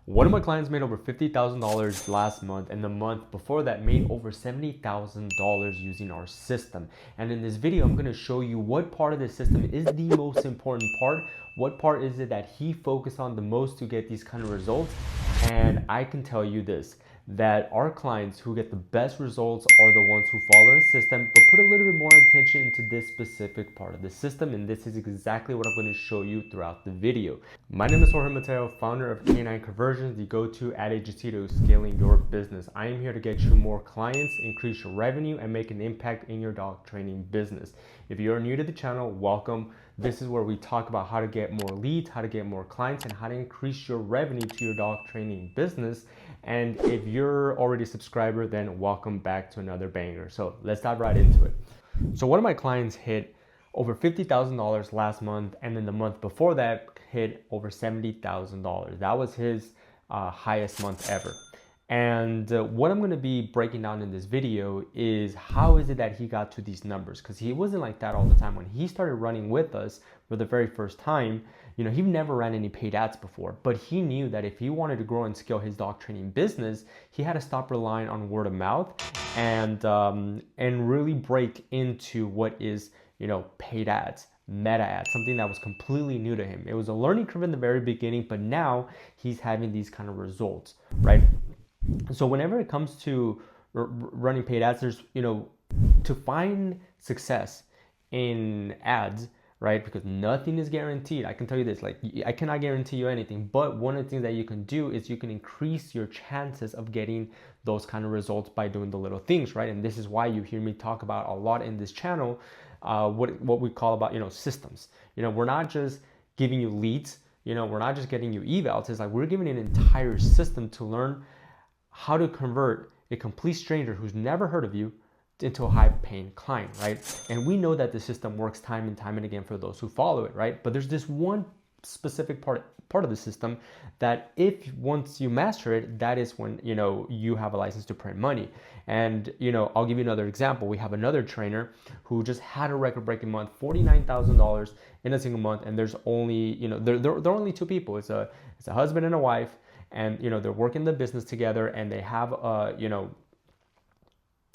One of my clients made over $50,000 last month, and the month before that made over $70,000 using our system. And in this video, I'm gonna show you what part of the system is the most important part. What part is it that he focused on the most to get these kind of results? And I can tell you this, that our clients who get the best results are the ones who follow the system, but put a little bit more attention into this specific part of the system. And this is exactly what I'm going to show you throughout the video. My name is Jorge Mateo, founder of Canine Conversions, the go-to ad agency to scaling your business. I am here to get you more clients, increase your revenue, and make an impact in your dog training business. If you're new to the channel, welcome. This is where we talk about how to get more leads, how to get more clients, and how to increase your revenue to your dog training business. And if you're already a subscriber, then welcome back to another banger. So let's dive right into it. So one of my clients hit over $50,000 last month, and then the month before that hit over $70,000. That was his highest month ever. And what I'm going to be breaking down in this video is how is it that he got to these numbers, because he wasn't like that all the time. When he started running with us for the very first time, you know, he never ran any paid ads before, but he knew that if he wanted to grow and scale his dog training business, he had to stop relying on word of mouth and really break into what is, you know, paid ads, meta ads, something that was completely new to him. It was a learning curve in the very beginning, but now he's having these kind of results, right? So whenever it comes to running paid ads, there's, you know, to find success in ads, right? Because nothing is guaranteed. I can tell you this, like, I cannot guarantee you anything, but one of the things that you can do is you can increase your chances of getting those kind of results by doing the little things, right? And this is why you hear me talk about a lot in this channel, what we call about, you know, systems. You know, we're not just giving you leads, you know, we're not just getting you evals. It's like we're giving an entire system to learn how to convert a complete stranger who's never heard of you into a high-paying client, right? And we know that the system works time and time and again for those who follow it, right? But there's this one specific part of the system that if once you master it, that is when, you know, you have a license to print money. And, you know, I'll give you another example. We have another trainer who just had a record-breaking month, $49,000 in a single month, and there's only, you know, there are only two people. It's a husband and a wife, and, you know, they're working the business together, and they have you know,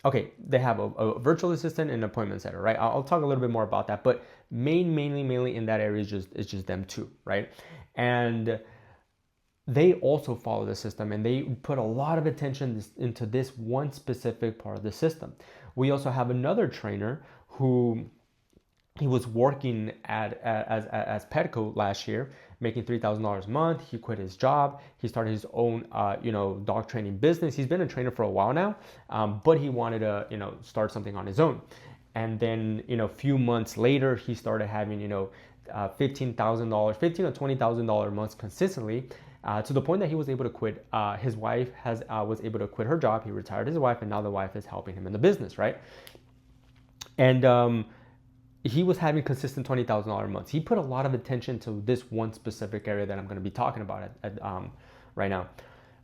okay, they have a virtual assistant and an appointment setter, right? I'll talk a little bit more about that, but mainly in that area is just them two, right? And they also follow the system, and they put a lot of attention into this one specific part of the system. We also have another trainer who he was working as Petco last year, making $3,000 a month. He quit his job. He started his own, you know, dog training business. He's been a trainer for a while now, but he wanted to, you know, start something on his own. And then, you know, a few months later, he started having, you know, $15,000, $15,000 to $20,000 months consistently, to the point that he was able to quit. His wife was able to quit her job. He retired his wife, and now the wife is helping him in the business, right? And he was having consistent $20,000 months. He put a lot of attention to this one specific area that I'm going to be talking about right now.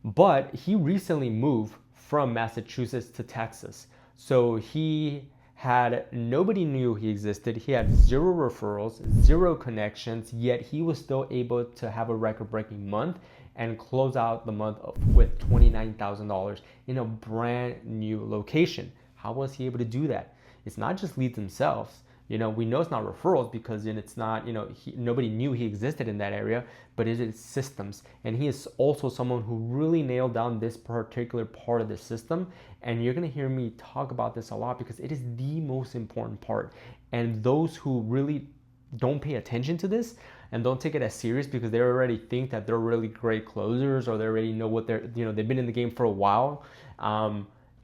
But he recently moved from Massachusetts to Texas. So he had, nobody knew he existed. He had 0 referrals, 0 connections, yet he was still able to have a record-breaking month and close out the month with $29,000 in a brand new location. How was he able to do that? It's not just leads themselves. You know, we know it's not referrals because it's not, you know, nobody knew he existed in that area, but it is systems. And he is also someone who really nailed down this particular part of the system. And you're going to hear me talk about this a lot because it is the most important part. And those who really don't pay attention to this and don't take it as serious because they already think that they're really great closers, or they already know what they're, you know, they've been in the game for a while,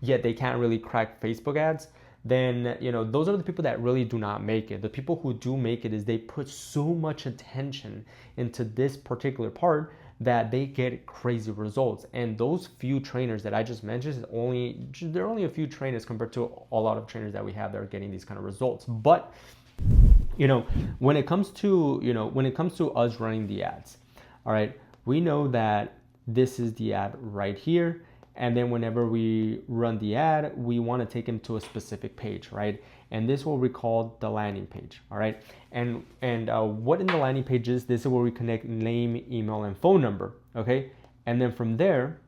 yet they can't really crack Facebook ads, then, you know, those are the people that really do not make it. The people who do make it is they put so much attention into this particular part that they get crazy results. And those few trainers that I just mentioned, there are only a few trainers compared to a lot of trainers that we have that are getting these kind of results. But, you know, when it comes to us running the ads, all right, we know that this is the ad right here. And then whenever we run the ad, we want to take them to a specific page, right? And this is what we call the landing page, all right? And what in the landing page is, this is where we connect name, email, and phone number, okay? And then from there,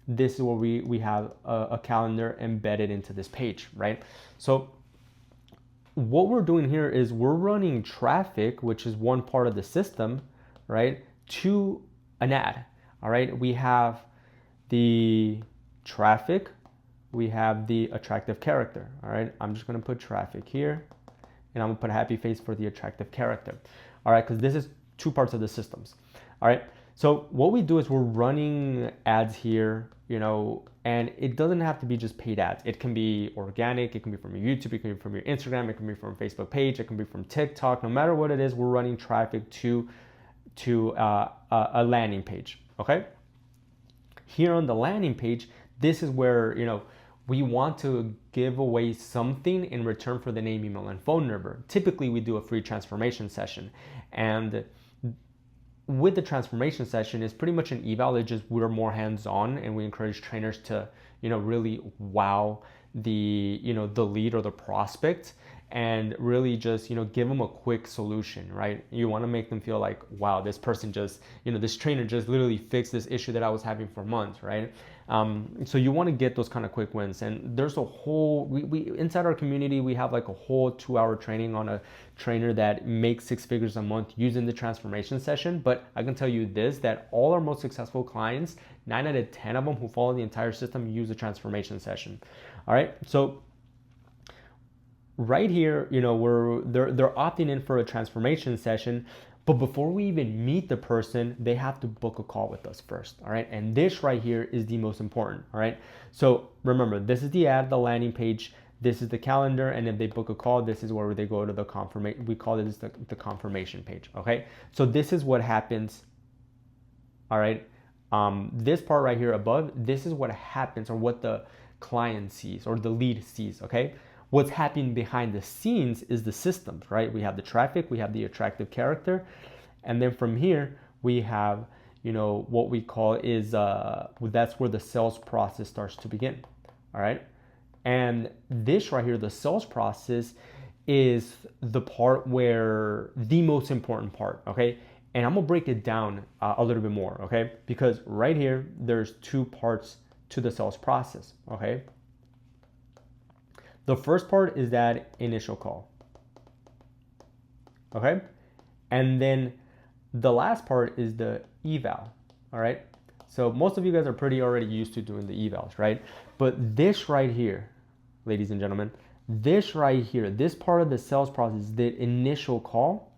this is where we have a calendar embedded into this page, right? So what we're doing here is we're running traffic, which is one part of the system, right, to an ad. All right, we have the traffic, we have the attractive character. All right, I'm just gonna put traffic here, and I'm gonna put a happy face for the attractive character. All right, because this is two parts of the systems. All right, so what we do is we're running ads here, you know, and it doesn't have to be just paid ads. It can be organic, it can be from your YouTube, it can be from your Instagram, it can be from Facebook page, it can be from TikTok. No matter what it is, we're running traffic to a landing page, okay? Here on the landing page, this is where, you know, we want to give away something in return for the name, email, and phone number. Typically, we do a free transformation session. And with the transformation session, it's pretty much an eval. It's just we're more hands-on, and we encourage trainers to, you know, really wow the, you know, the lead or the prospect, and really just, you know, give them a quick solution, right? You want to make them feel like, wow, this person just, you know, this trainer just literally fixed this issue that I was having for months, right? So you want to get those kind of quick wins. And there's a whole, we inside our community, we have like a whole 2-hour training on a trainer that makes 6 figures a month using the transformation session. But I can tell you this, that all our most successful clients, 9 out of 10 of them who follow the entire system, use the transformation session. All right, so right here, you know, they're opting in for a transformation session, but before we even meet the person, they have to book a call with us first, all right? And this right here is the most important, all right? So remember, this is the ad, the landing page, this is the calendar, and if they book a call, this is where they go to the confirmation. We call this the confirmation page, okay? So this is what happens, all right? This part right here above, this is what happens, or what the client sees, or the lead sees, okay? What's happening behind the scenes is the systems, right? We have the traffic, we have the attractive character, and then from here we have, you know, what we call is that's where the sales process starts to begin. All right, and this right here, the sales process, is the part where the most important part. Okay, and I'm gonna break it down a little bit more. Okay, because right here there's 2 parts to the sales process. Okay. The first part is that initial call, okay? And then the last part is the eval, all right? So most of you guys are pretty already used to doing the evals, right? But this right here, ladies and gentlemen, this right here, this part of the sales process, the initial call,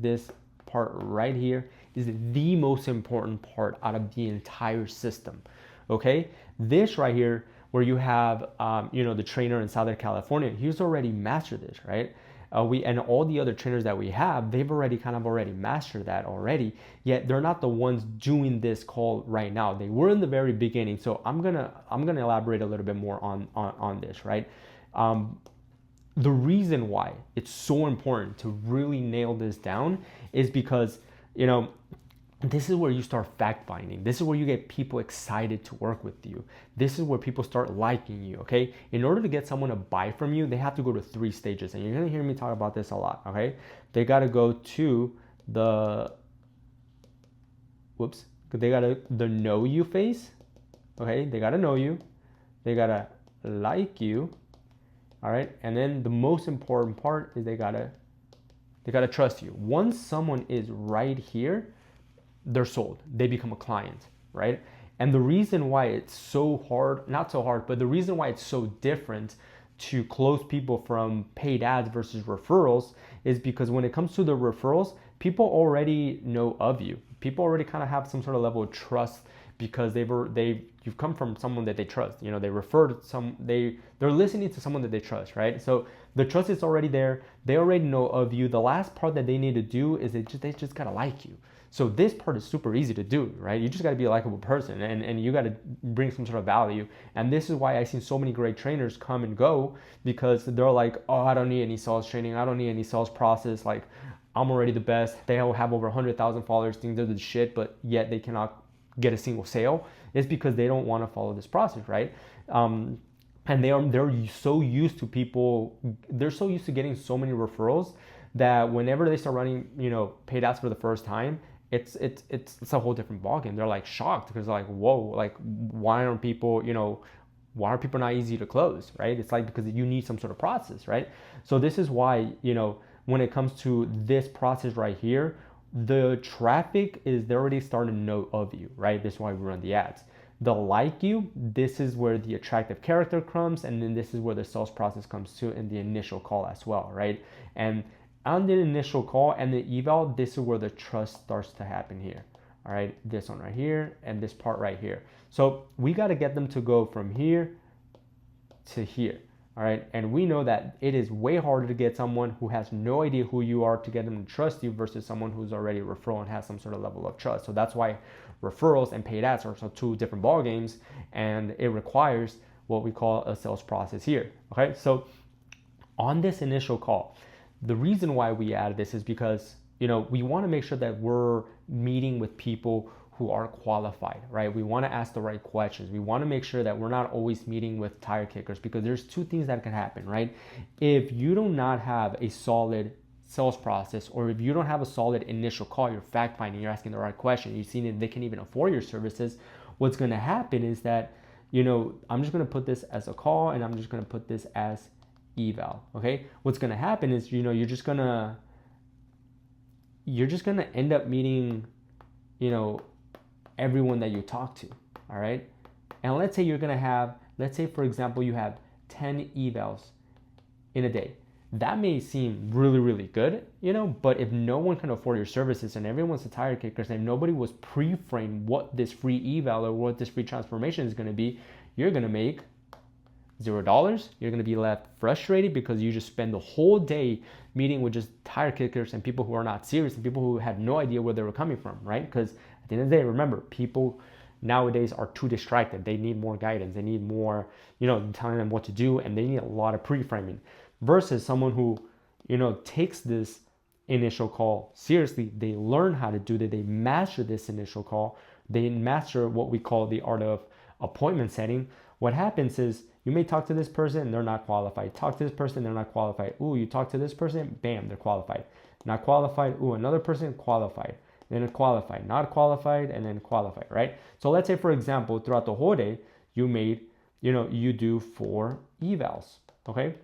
this part right here is the most important part out of the entire system, okay? This right here, where you have, you know, the trainer in Southern California, he's already mastered this, right? And all the other trainers that we have, they've already kind of already mastered that already, yet they're not the ones doing this call right now. They were in the very beginning. So I'm gonna elaborate a little bit more on this, right? The reason why it's so important to really nail this down is because, you know, this is where you start fact finding. This is where you get people excited to work with you. This is where people start liking you, okay? In order to get someone to buy from you, they have to go to 3 stages. And you're gonna hear me talk about this a lot, okay? They gotta go to the know you phase, okay? They gotta know you. They gotta like you, all right? And then the most important part is they gotta trust you. Once someone is right here, they're sold. They become a client, right? And the reason why it's so hard, not so hard, but the reason why it's so different to close people from paid ads versus referrals is because when it comes to the referrals, people already know of you. People already kind of have some sort of level of trust because you've come from someone that they trust. You know, they referred they're listening to someone that they trust, right? So the trust is already there. They already know of you. The last part that they need to do is they just gotta like you. So this part is super easy to do, right? You just got to be a likable person, and you got to bring some sort of value. And this is why I've seen so many great trainers come and go, because they're like, oh, I don't need any sales training. I don't need any sales process. Like, I'm already the best. They all have over 100,000 followers, think they're the shit, but yet they cannot get a single sale. It's because they don't want to follow this process, right? And they're so used to people, they're so used to getting so many referrals that whenever they start running, you know, paid ads for the first time, it's a whole different ballgame. They're like shocked because they're like, whoa, like why aren't people, why are people not easy to close, right? It's like because you need some sort of process, right? So this is why, when it comes to this process right here, the traffic is, they're already starting to know of you, right? This is why we run the ads. They'll like you. This is where the attractive character comes, and then this is where the sales process comes to in the initial call as well, right? And on the initial call and the eval, this is where the trust starts to happen here. All right, this one right here and this part right here. So we got to get them to go from here to here. All right, and we know that it is way harder to get someone who has no idea who you are to get them to trust you versus someone who's already a referral and has some sort of level of trust. So that's why referrals and paid ads are two different ball games, and it requires what we call a sales process here. Okay, so on this initial call, the reason why we added this is because we want to make sure that we're meeting with people who are qualified, right? We want to ask the right questions. We want to make sure that we're not always meeting with tire kickers, because there's two things that can happen, right? If you do not have a solid sales process, or if you don't have a solid initial call, you're fact finding, you're asking the right question, you've seen if they can even afford your services, what's going to happen is that, I'm just going to put this as a call and I'm just going to put this as eval. Okay, what's going to happen is you're just going to end up meeting everyone that you talk to. All right, and let's say for example you have 10 evals in a day. That may seem really, really good, but if no one can afford your services and everyone's a tire kickers and nobody was pre-framed what this free eval or what this free transformation is going to be, you're going to make $0. You're going to be left frustrated because you just spend the whole day meeting with just tire kickers and people who are not serious and people who had no idea where they were coming from, right? Because at the end of the day, remember, people nowadays are too distracted. They need more guidance. They need more, telling them what to do, and they need a lot of pre-framing versus someone who, takes this initial call seriously. They learn how to do that. They master this initial call. They master what we call the art of appointment setting. What happens is you may talk to this person, they're not qualified. Talk to this person, they're not qualified. Ooh, you talk to this person, bam, they're qualified. Not qualified. Ooh, another person, qualified. Then qualified, not qualified, and then qualified, right? So let's say, for example, throughout the whole day, you do 4 evals, okay?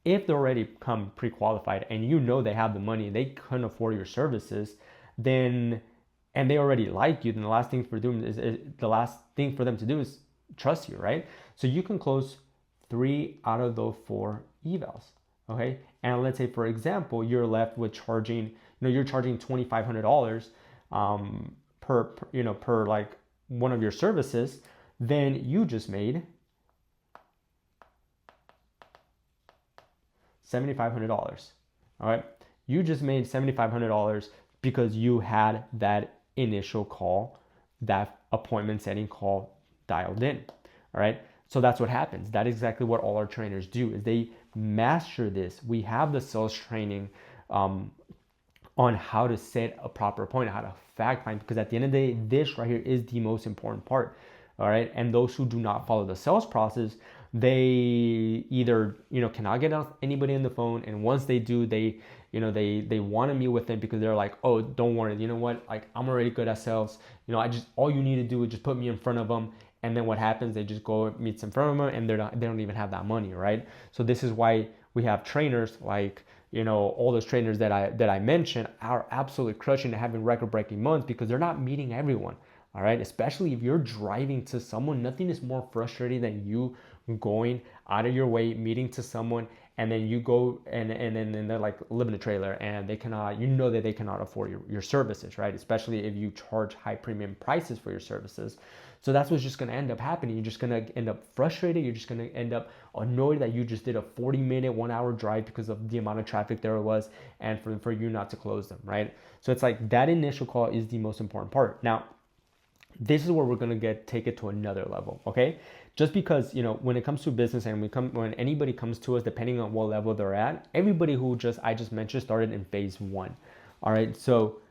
If they already come pre-qualified and they have the money, they couldn't afford your services, then, and they already like you, then the last thing for them to do is trust you, right? So you can close 3 out of those 4 evals, okay? And let's say, for example, you're left with charging, you're charging $2,500 per like one of your services, then you just made $7,500. All right, you just made $7,500 because you had that initial call, that appointment setting call dialed in. All right, so that's what happens. That is exactly what all our trainers do, is they master this. We have the sales training on how to set a proper appointment, how to fact find, because at the end of the day, this right here is the most important part. All right, and those who do not follow the sales process, they either cannot get anybody on the phone, and once they do, they want to meet with them because they're like, oh, don't worry, you know what, like I'm already good at sales, all you need to do is just put me in front of them. And then what happens, they just go meet in front of them and they don't even have that money, right? So this is why we have trainers like all those trainers that I mentioned are absolutely crushing and having record-breaking months because they're not meeting everyone. All right, especially if you're driving to someone, nothing is more frustrating than you going out of your way, meeting to someone, and then you go and then they're like live in a trailer and they cannot, that they cannot afford your services, right? Especially if you charge high premium prices for your services. So that's what's just going to end up happening. You're just going to end up frustrated. You're just going to end up annoyed that you just did a 40-minute, 1-hour drive because of the amount of traffic there was, and for you not to close them, right? So it's like that initial call is the most important part. Now, this is where we're going to take it to another level, okay? Just because, when it comes to business and when anybody comes to us, depending on what level they're at, everybody who I just mentioned started in phase 1. All right, so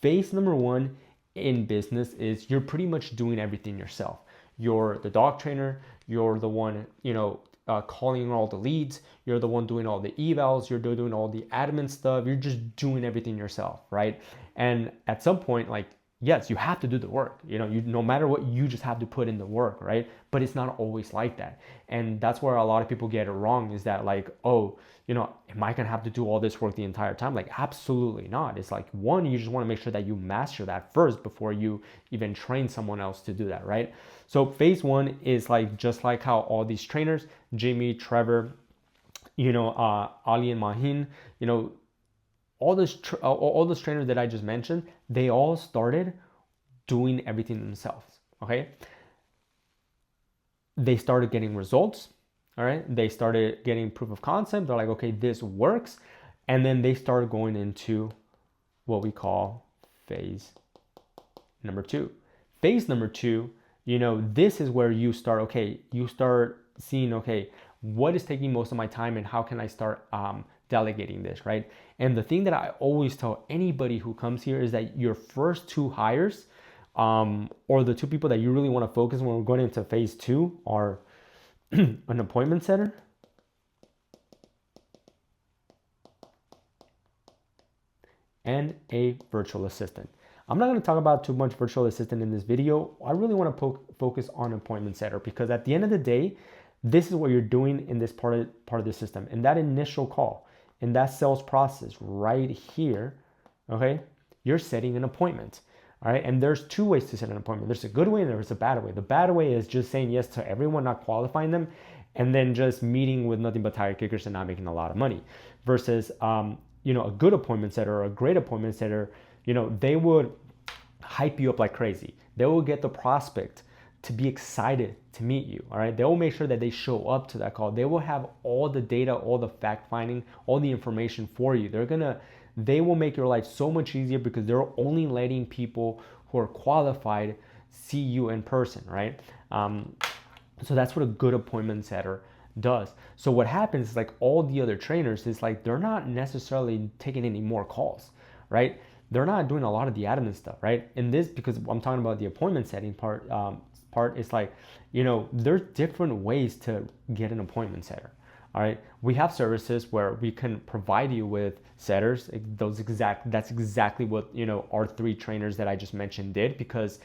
phase number 1 in business is you're pretty much doing everything yourself. You're the dog trainer, you're the one, calling all the leads, you're the one doing all the evals, you're doing all the admin stuff, you're just doing everything yourself, right? And at some point, like, yes, you have to do the work. You know, you no matter what, you just have to put in the work, right? But it's not always like that. And that's where a lot of people get it wrong, is that like, oh, you know, am I gonna have to do all this work the entire time? Like, absolutely not. It's like, one, you just want to make sure that you master that first before you even train someone else to do that, right? So phase one is like, just like how all these trainers, Jimmy, Trevor, you know, Ali and Mahin, you know, all those trainers that I just mentioned, they all started doing everything themselves. Okay, they started getting results. All right, they started getting proof of concept. They're like, okay, this works, and then they started going into what we call phase number two. Phase number two, you know, this is where you start. Okay, you start seeing, okay, what is taking most of my time, and how can I start delegating this, right? And the thing that I always tell anybody who comes here is that your first two hires, or the two people that you really want to focus when we're going into phase two, are an appointment setter and a virtual assistant. I'm not going to talk about too much virtual assistant in this video. I really want to focus on appointment setter, because at the end of the day, this is what you're doing in this part of the system. In that initial call, in that sales process right here, okay, you're setting an appointment. All right, and there's two ways to set an appointment. There's a good way and there's a bad way. The bad way is just saying yes to everyone, not qualifying them, and then just meeting with nothing but tire kickers and not making a lot of money. Versus, you know, a good appointment setter or a great appointment setter, you know, they would hype you up like crazy. They will get the prospect to be excited to meet you. All right, they will make sure that they show up to that call. They will have all the data, all the fact finding, all the information for you. They will make your life so much easier, because they're only letting people who are qualified see you in person, right? So that's what a good appointment setter does. So what happens is, like, all the other trainers is like, they're not necessarily taking any more calls, right? They're not doing a lot of the admin stuff, right? And this, because I'm talking about the appointment setting part, is like, you know, there's different ways to get an appointment setter. All right, we have services where we can provide you with setters. That's exactly what, you know, our three trainers that I just mentioned did, because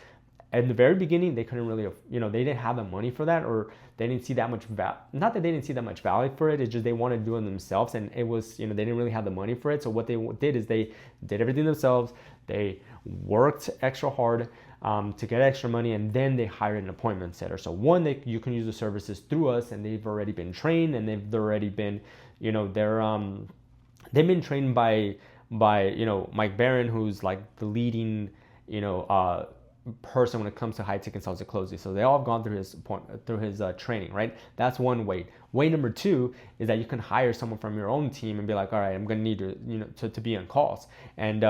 in the very beginning they couldn't really, you know, they didn't have the money for that, or they didn't see that much not that they didn't see that much value for it. It's just they wanted to do it themselves, and it was, you know, they didn't really have the money for it. So what they did is they did everything themselves. They worked extra hard to get extra money, and then they hired an appointment setter. So one, you can use the services through us, and they've already been trained, and they've already been, you know, they've been trained by you know, Mike Barron, who's like the leading, you know, person when it comes to high ticket sales and closing. So they all have gone through his training, right? That's one way. Way number two is that you can hire someone from your own team and be like, all right, I'm gonna need to, you know, to be on calls. And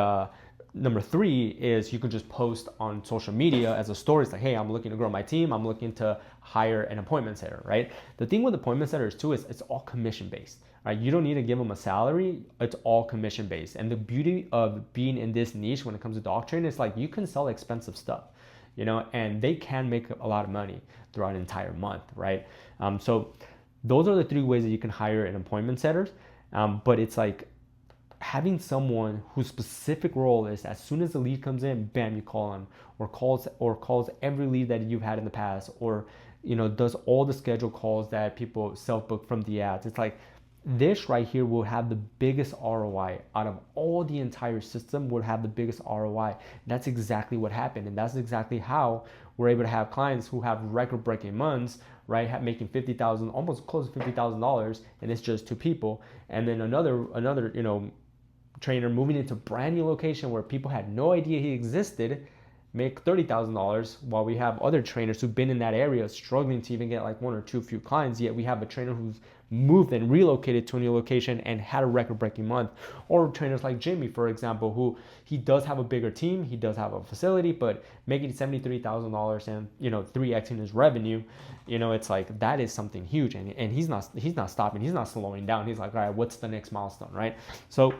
number three is you can just post on social media as a story. It's like, hey, I'm looking to grow my team. I'm looking to hire an appointment setter, right? The thing with appointment setters too is it's all commission based, right? You don't need to give them a salary. It's all commission based. And the beauty of being in this niche when it comes to dog training is like, you can sell expensive stuff, you know, and they can make a lot of money throughout an entire month, right? So those are the three ways that you can hire an appointment setters. But it's like, having someone whose specific role is, as soon as the lead comes in, bam, you call them, or calls every lead that you've had in the past, or, you know, does all the scheduled calls that people self-book from the ads. It's like, this right here will have the biggest ROI out of all the entire system, would have the biggest ROI. That's exactly what happened. And that's exactly how we're able to have clients who have record-breaking months, right? Making $50,000, almost close to $50,000, and it's just two people. And then another, you know, trainer moving into brand new location where people had no idea he existed, make $30,000, while we have other trainers who've been in that area struggling to even get like one or two few clients. Yet we have a trainer who's moved and relocated to a new location and had a record-breaking month. Or trainers like Jimmy, for example, who he does have a bigger team, he does have a facility, but making $73,000 and, you know, 3xing his revenue, you know, it's like, that is something huge. And he's not stopping, he's not slowing down. He's like, all right, what's the next milestone, right? So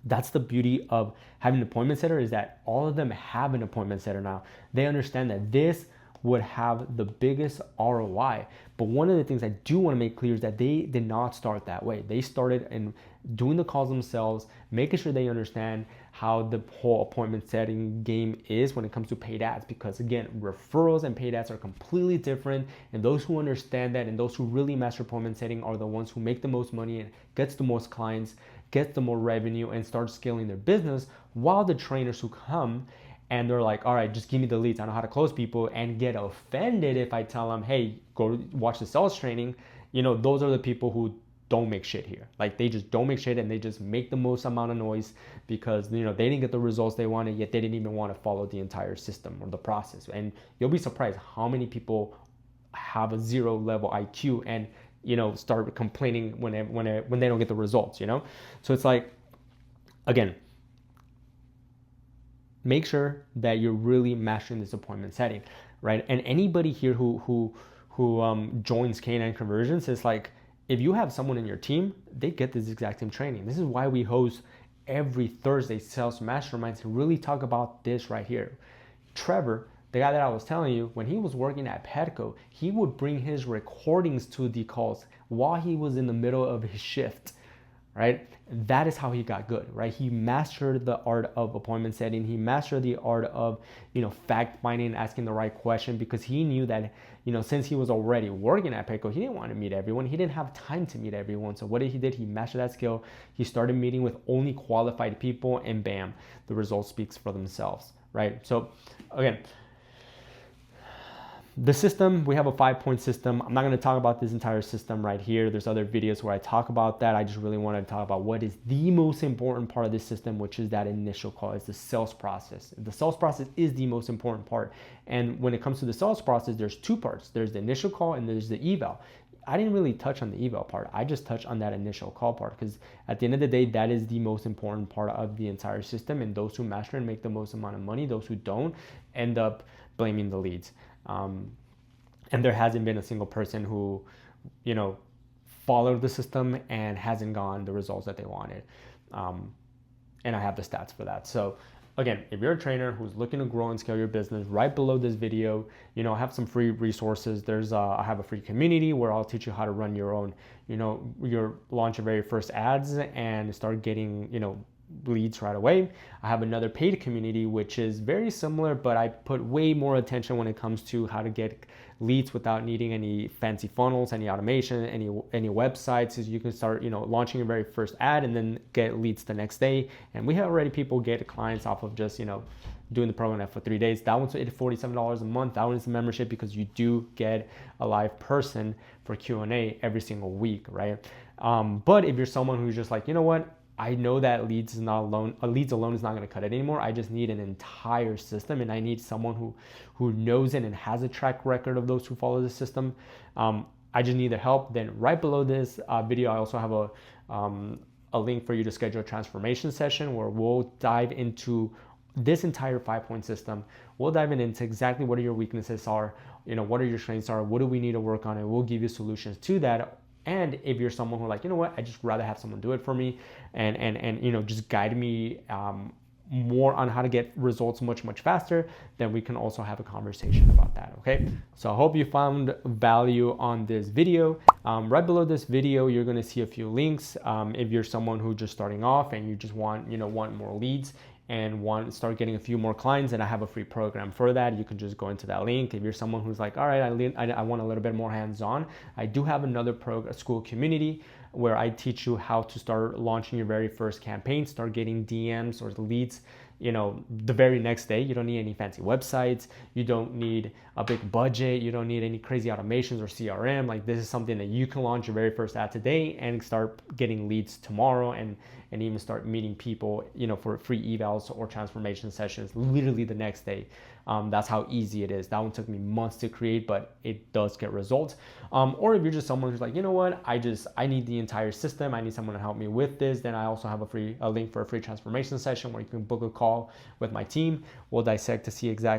that's the beauty of having an appointment setter, is that all of them have an appointment setter now. They understand that this would have the biggest ROI. But one of the things I do want to make clear is that they did not start that way. They started in doing the calls themselves, making sure they understand how the whole appointment setting game is when it comes to paid ads, because again, referrals and paid ads are completely different, and those who understand that and those who really master appointment setting are the ones who make the most money and gets the most clients, gets the more revenue, and start scaling their business, while the trainers who come and they're like, all right, just give me the leads, I know how to close people, and get offended if I tell them, hey, go watch the sales training, those are the people who don't make shit here. Like, they just don't make shit, and they just make the most amount of noise because they didn't get the results they wanted, yet they didn't even want to follow the entire system or the process. And you'll be surprised how many people have a 0 level IQ and start complaining when they don't get the results. So it's like, again, make sure that you're really mastering this appointment setting, right? And anybody here who joins Canine Conversions is like, if you have someone in your team, they get this exact same training. This is why we host every Thursday sales masterminds to really talk about this right here. Trevor, the guy that I was telling you, when he was working at Petco, he would bring his recordings to the calls while he was in the middle of his shift, right? That is how he got good, right? He mastered the art of appointment setting. He mastered the art of, fact finding, asking the right question, because he knew that, since he was already working at Petco, he didn't want to meet everyone. He didn't have time to meet everyone. So what he did, he mastered that skill. He started meeting with only qualified people, and bam, the result speaks for themselves, right? So again, the system, we have a 5-point system. I'm not going to talk about this entire system right here. There's other videos where I talk about that. I just really wanted to talk about what is the most important part of this system, which is that initial call. It's the sales process. The sales process is the most important part. And when it comes to the sales process, there's 2 parts. There's the initial call and there's the eval. I didn't really touch on the eval part. I just touched on that initial call part, because at the end of the day, that is the most important part of the entire system. And those who master and make the most amount of money, those who don't, end up blaming the leads. And there hasn't been a single person who, followed the system and hasn't gotten the results that they wanted. And I have the stats for that. So again, if you're a trainer who's looking to grow and scale your business, right below this video, I have some free resources. I have a free community where I'll teach you how to run your own, launch your very first ads and start getting, leads right away. I have another paid community, which is very similar, but I put way more attention when it comes to how to get leads without needing any fancy funnels, any automation, any websites. So you can start, launching your very first ad and then get leads the next day. And we have already people get clients off of just, doing the program for 3 days. That one's $47 a month. That one is a membership, because you do get a live person for Q&A every single week, right? But if you're someone who's just like, what? I know that leads alone is not going to cut it anymore. I just need an entire system, and I need someone who knows it and has a track record of those who follow the system. I just need their help. Then right below this video, I also have a link for you to schedule a transformation session where we'll dive into this entire 5-point system. We'll dive into exactly what your weaknesses are, what are your strengths are, what do we need to work on, and we'll give you solutions to that. And if you're someone who like, I just rather have someone do it for me and just guide me more on how to get results much faster, then we can also have a conversation about that, okay? So I hope you found value on this video. Right below this video, you're gonna see a few links. If you're someone who's just starting off and you just want more leads and want to start getting a few more clients, and I have a free program for that. You can just go into that link. If you're someone who's like, all right, I want a little bit more hands-on, I do have another school community where I teach you how to start launching your very first campaign, start getting DMs or leads, the very next day. You don't need any fancy websites. You don't need a big budget. You don't need any crazy automations or CRM. Like, this is something that you can launch your very first ad today and start getting leads tomorrow, and even start meeting people, for free evals or transformation sessions literally the next day. That's how easy it is. That one took me months to create, but it does get results. Or if you're just someone who's like, I need the entire system, I need someone to help me with this, then I also have a link for a free transformation session where you can book a call with my team. We'll dissect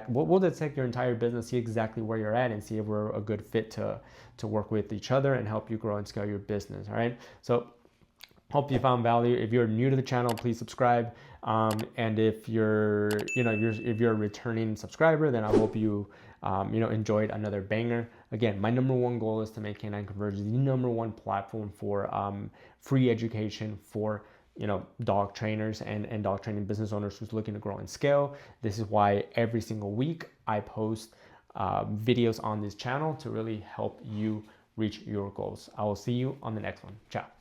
we'll dissect your entire business, see exactly where you're at, and see if we're a good fit to work with each other and help you grow and scale your business. All right. So hope you found value. If you're new to the channel, please subscribe. And if you're, if you're a returning subscriber, then I hope you, enjoyed another banger. Again, my number one goal is to make Canine Conversions the number one platform for free education for dog trainers and dog training business owners who's looking to grow and scale. This is why every single week I post videos on this channel to really help you reach your goals. I will see you on the next one. Ciao.